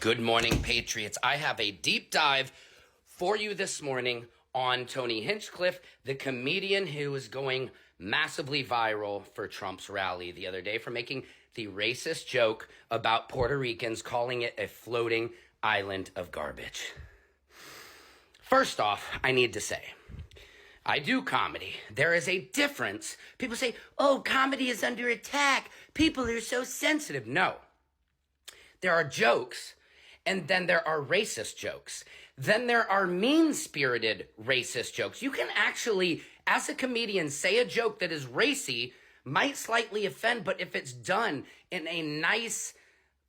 Good morning, Patriots. I have a deep dive for you this morning on Tony Hinchcliffe, the comedian who was going massively viral for Trump's rally the other day for making the racist joke about Puerto Ricans, calling it a floating island of garbage. First off, I need to say, I do comedy. There is a difference. People say, oh, comedy is under attack. People are so sensitive. No. There are jokes, and then there are racist jokes. Then there are mean-spirited racist jokes. You can actually, as a comedian, say a joke that is racy, might slightly offend, but if it's done in a nice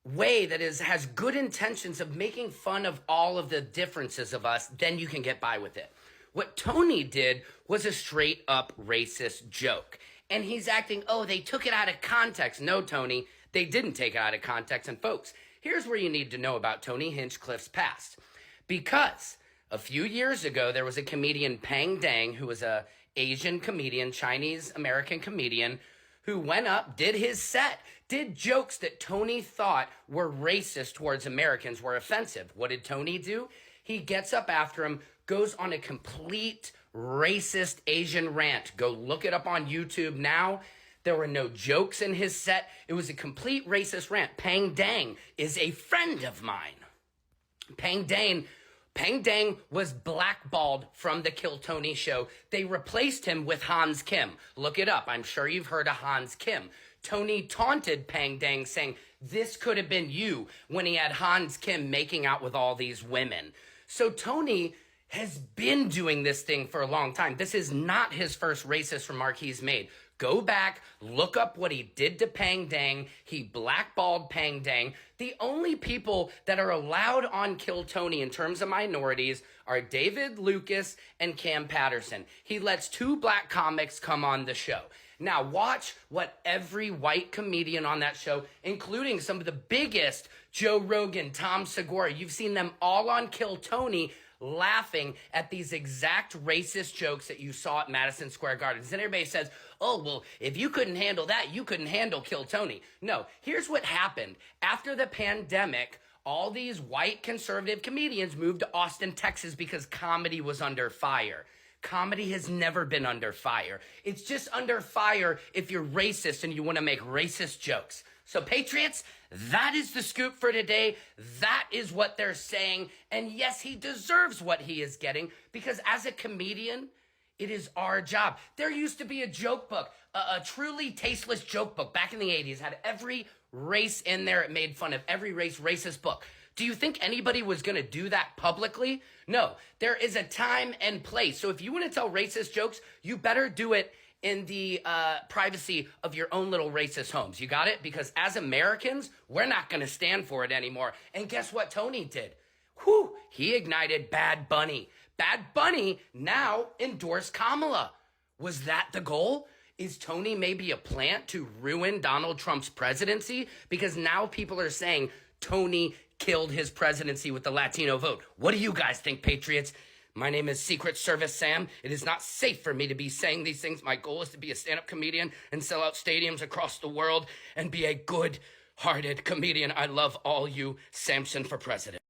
way that has good intentions of making fun of all of the differences of us, then you can get by with it. What Tony did was a straight up racist joke. And he's acting, oh, they took it out of context. No, Tony, they didn't take it out of context. And folks, here's where you need to know about Tony Hinchcliffe's past. Because a few years ago, there was a comedian, Pang Dang, who was a Asian comedian, Chinese-American comedian, who went up, did his set, did jokes that Tony thought were racist towards Americans, were offensive. What did Tony do? He gets up after him, goes on a complete racist Asian rant. Go look it up on YouTube now. There were no jokes in his set. It was a complete racist rant. Pang Dang is a friend of mine. Pang Dang was blackballed from the Kill Tony show. They replaced him with Hans Kim. Look it up. I'm sure you've heard of Hans Kim. Tony taunted Pang Dang, saying, this could have been you, when he had Hans Kim making out with all these women. So Tony has been doing this thing for a long time. This is not his first racist remark he's made. Go back, look up what he did to Pang Dang. He blackballed Pang Dang. The only people that are allowed on Kill Tony in terms of minorities are David Lucas and Cam Patterson. He lets two black comics come on the show. Now watch what every white comedian on that show, including some of the biggest, Joe Rogan, Tom Segura, you've seen them all on Kill Tony, laughing at these exact racist jokes that you saw at Madison Square Garden. And everybody says, oh, well, if you couldn't handle that, you couldn't handle Kill Tony. No, here's what happened. After the pandemic, all these white conservative comedians moved to Austin, Texas because comedy was under fire. Comedy has never been under fire. It's just under fire if you're racist and you want to make racist jokes. So Patriots, that is the scoop for today. That is what they're saying. And yes, he deserves what he is getting because as a comedian, it is our job. There used to be a joke book, a truly tasteless joke book back in the 80s, had every race in there. It made fun of every race, racist book. Do you think anybody was going to do that publicly? No, there is a time and place. So if you want to tell racist jokes, you better do it in the privacy of your own little racist homes. You got it? Because as Americans, we're not going to stand for it anymore. And guess what Tony did? Whew, he ignited Bad Bunny. Bad Bunny now endorsed Kamala. Was that the goal? Is Tony maybe a plant to ruin Donald Trump's presidency? Because now people are saying Tony killed his presidency with the Latino vote. What do you guys think, Patriots? My name is Secret Service Sam. It is not safe for me to be saying these things. My goal is to be a stand-up comedian and sell out stadiums across the world and be a good-hearted comedian. I love all you. Samson for president.